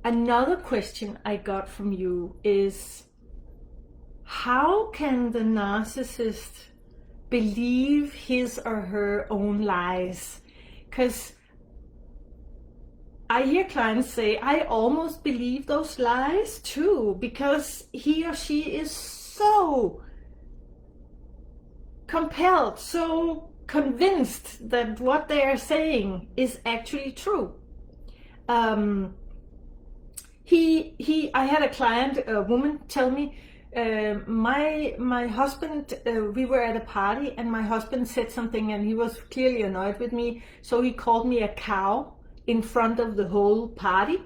Another question I got from you is, how can the narcissist believe his or her own lies? Because I hear clients say, I almost believe those lies too, because he or she is so compelled, so convinced that what they are saying is actually true. I had a client, a woman, tell me, my husband, we were at a party and my husband said something and he was clearly annoyed with me, so he called me a cow in front of the whole party.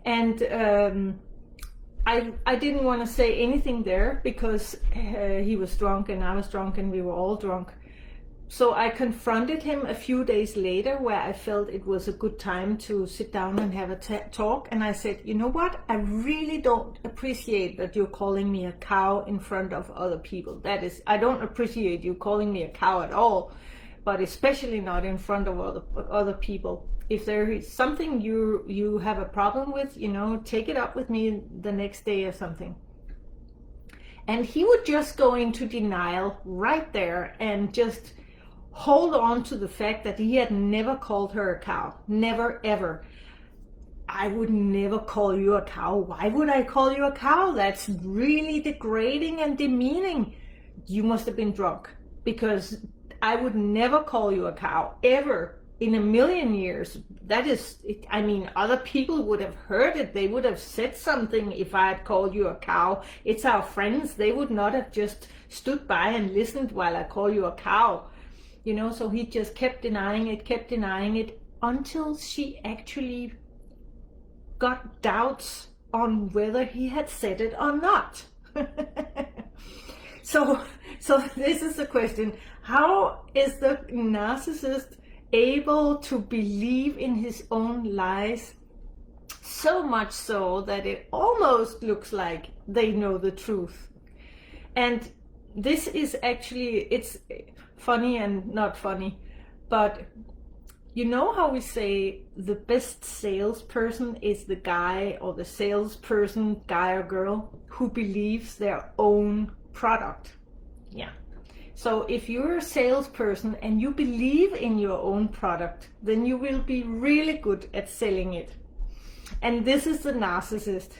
And I didn't want to say anything there because he was drunk and I was drunk and we were all drunk. So I confronted him a few days later where I felt it was a good time to sit down and have a talk. And I said, you know what? I really don't appreciate that you're calling me a cow in front of other people. That is, I don't appreciate you calling me a cow at all, but especially not in front of other people. If there is something you have a problem with, take it up with me the next day or something. And he would just go into denial right there and just hold on to the fact that he had never called her a cow. Never, ever. I would never call you a cow. Why would I call you a cow? That's really degrading and demeaning. You must have been drunk, because I would never call you a cow, ever, in a million years. That is, other people would have heard it. They would have said something if I had called you a cow. It's our friends. They would not have just stood by and listened while I call you a cow. So he just kept denying it until she actually got doubts on whether he had said it or not. So this is the question. How is the narcissist able to believe in his own lies, so much so that it almost looks like they know the truth? And this is actually, it's funny and not funny, but you know how we say the best salesperson is the guy, or the salesperson, guy or girl, who believes their own product? Yeah. So if you're a salesperson and you believe in your own product, then you will be really good at selling it. And this is the narcissist.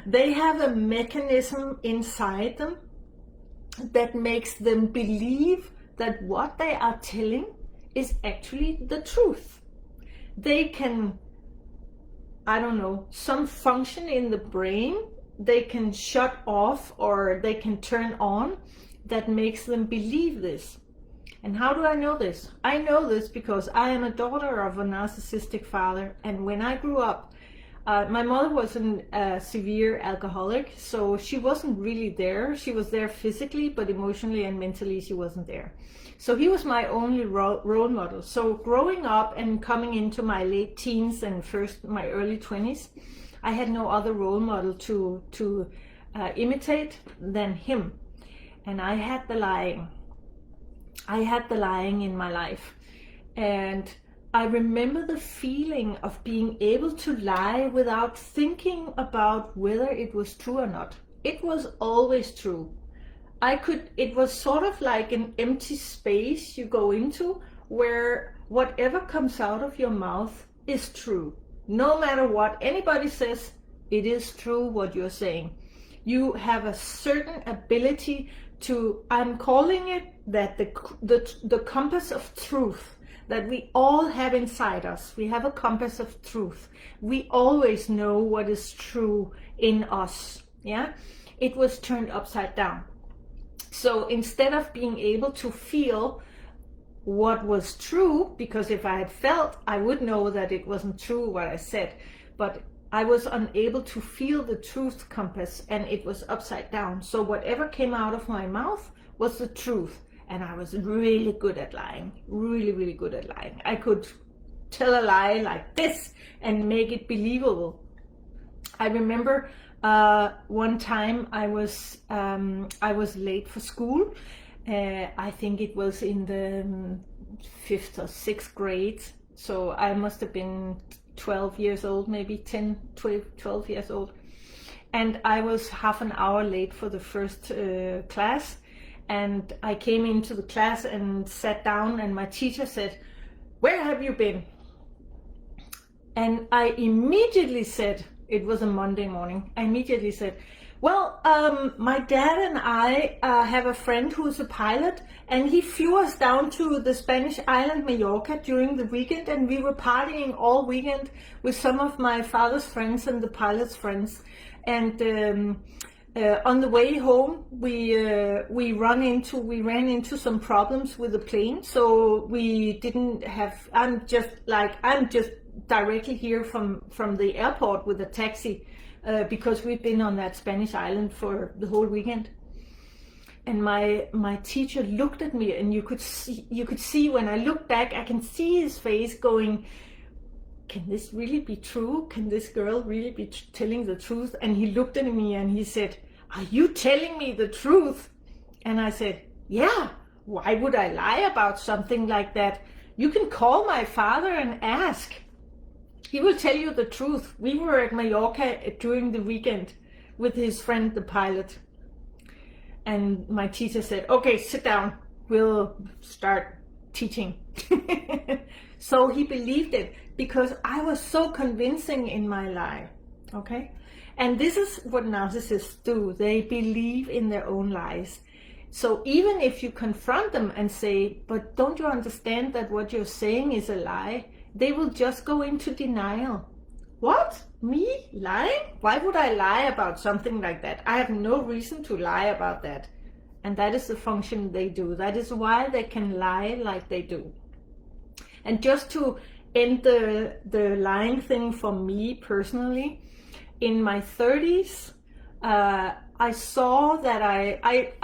They have a mechanism inside them that makes them believe that what they are telling is actually the truth. They can, some function in the brain, they can shut off or they can turn on that makes them believe this. And how do I know this? I know this because I am a daughter of a narcissistic father, and when I grew up, my mother was a severe alcoholic, so she wasn't really there. She was there physically, but emotionally and mentally she wasn't there. So he was my only role model. So growing up and coming into my late teens and my early 20s, I had no other role model to imitate than him. And I had the lying. I had the lying in my life. And I remember the feeling of being able to lie without thinking about whether it was true or not. It was always true. It was sort of like an empty space you go into where whatever comes out of your mouth is true. No matter what anybody says, it is true what you're saying. You have a certain ability to, I'm calling it that the compass of truth that we all have inside us. We have a compass of truth. We always know what is true in us. Yeah, it was turned upside down. So instead of being able to feel what was true, because if I had felt, I would know that it wasn't true what I said, but I was unable to feel the truth compass, and it was upside down. So whatever came out of my mouth was the truth. And I was really good at lying, really, really good at lying. I could tell a lie like this and make it believable. I remember one time I was late for school. I think it was in the 5th or 6th grade. So I must have been 12 years old, maybe 10, 12 years old. And I was half an hour late for the first class. And I came into the class and sat down, and my teacher said, "Where have you been?" And I immediately said, it was a Monday morning, I immediately said, "Well, my dad and I have a friend who's a pilot, and he flew us down to the Spanish island Mallorca during the weekend, and we were partying all weekend with some of my father's friends and the pilot's friends. And on the way home, we ran into some problems with the plane, so we didn't have. I'm just directly here from the airport with a taxi, because we've been on that Spanish island for the whole weekend." And my teacher looked at me, and you could see when I look back, I can see his face going, "Can this really be true? Can this girl really be telling the truth?" And he looked at me and he said, "Are you telling me the truth?" And I said, "Yeah, why would I lie about something like that? You can call my father and ask. He will tell you the truth. We were at Mallorca during the weekend with his friend, the pilot." And my teacher said, "Okay, sit down. We'll start teaching." So he believed it because I was so convincing in my lie. Okay? And this is what narcissists do. They believe in their own lies. So even if you confront them and say, "But don't you understand that what you're saying is a lie?" they will just go into denial. "What? Me? Lying? Why would I lie about something like that? I have no reason to lie about that." And that is the function they do. That is why they can lie like they do. And just to end the lying thing for me personally, in my 30s, I saw that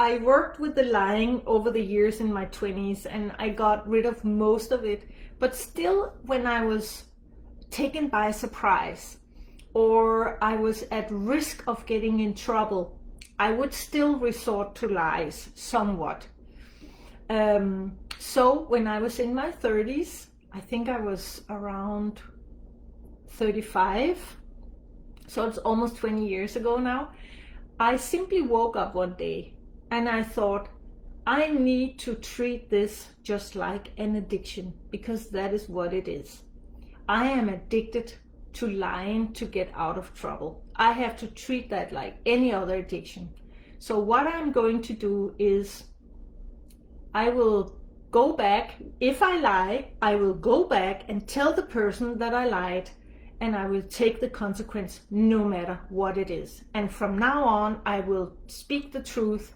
I worked with the lying over the years in my 20s, and I got rid of most of it. But still, when I was taken by surprise, or I was at risk of getting in trouble, I would still resort to lies somewhat. So when I was in my 30s, I think I was around 35, so it's almost 20 years ago now, I simply woke up one day and I thought, I need to treat this just like an addiction, because that is what it is. I am addicted to lying to get out of trouble. I have to treat that like any other addiction. So what I'm going to do is I will go back. If I lie, I will go back and tell the person that I lied, and I will take the consequence no matter what it is. And from now on, I will speak the truth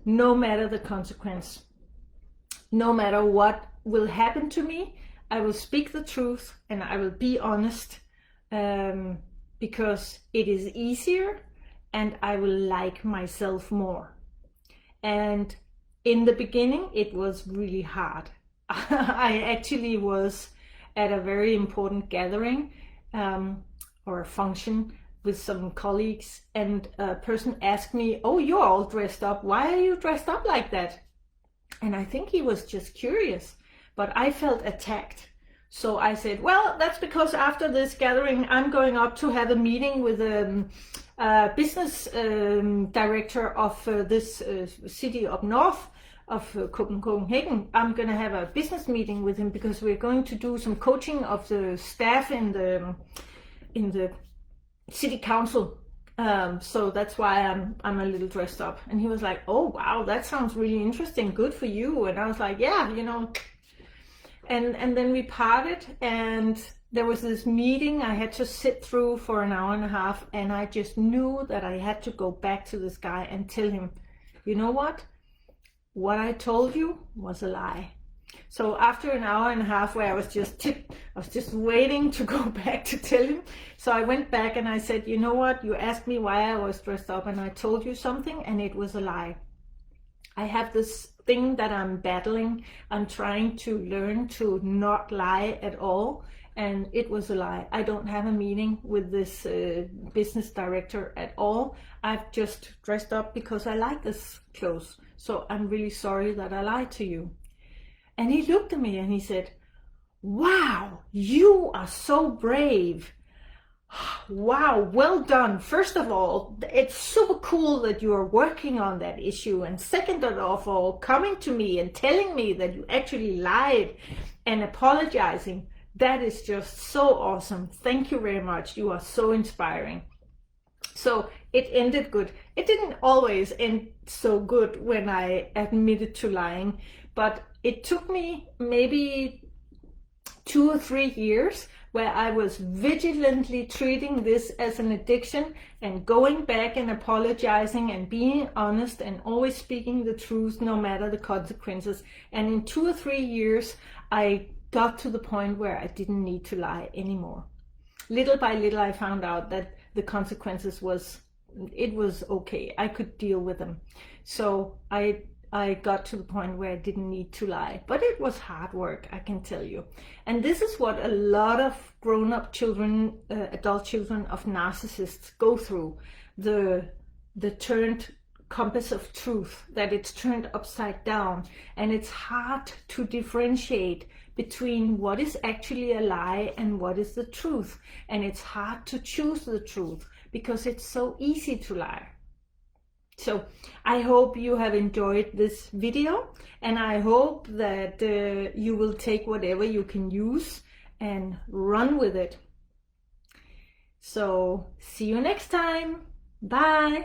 no matter the consequence. No matter what will happen to me, I will speak the truth and I will be honest, because it is easier and I will like myself more. And in the beginning, it was really hard. I actually was at a very important gathering or a function with some colleagues, and a person asked me, "Oh, you're all dressed up. Why are you dressed up like that?" And I think he was just curious, but I felt attacked. So I said, "Well, that's because after this gathering, I'm going up to have a meeting with a business director of this city up north of Copenhagen. I'm going to have a business meeting with him because we're going to do some coaching of the staff in the city council. So that's why I'm a little dressed up." And he was like, "Oh wow, that sounds really interesting. Good for you." And I was like, "Yeah, you know." And then we parted, and there was this meeting I had to sit through for an hour and a half, and I just knew that I had to go back to this guy and tell him, "You know what? What I told you was a lie." So after an hour and a half where I was just waiting to go back to tell him. So I went back and I said, "You know what? You asked me why I was dressed up, and I told you something, and it was a lie. I have this thing that I'm battling. I'm trying to learn to not lie at all, and it was a lie. I don't have a meeting with this business director at all. I've just dressed up because I like this clothes. So I'm really sorry that I lied to you." And he looked at me and he said, wow, you are so brave. Wow, well done. First of all, it's super cool that you are working on that issue. And second of all, coming to me and telling me that you actually lied and apologizing. That is just so awesome. Thank you very much. You are so inspiring. So it ended good. It didn't always end so good when I admitted to lying, but it took me maybe 2 or 3 years where I was vigilantly treating this as an addiction and going back and apologizing and being honest and always speaking the truth no matter the consequences. And in 2 or 3 years, I got to the point where I didn't need to lie anymore. Little by little, I found out that the consequences was okay. I could deal with them. So I got to the point where I didn't need to lie, but it was hard work, I can tell you. And this is what a lot of grown-up children, adult children of narcissists go through, the turned compass of truth, that it's turned upside down, and it's hard to differentiate between what is actually a lie and what is the truth. And it's hard to choose the truth because it's so easy to lie. So I hope you have enjoyed this video, and I hope that you will take whatever you can use and run with it. So see you next time. Bye.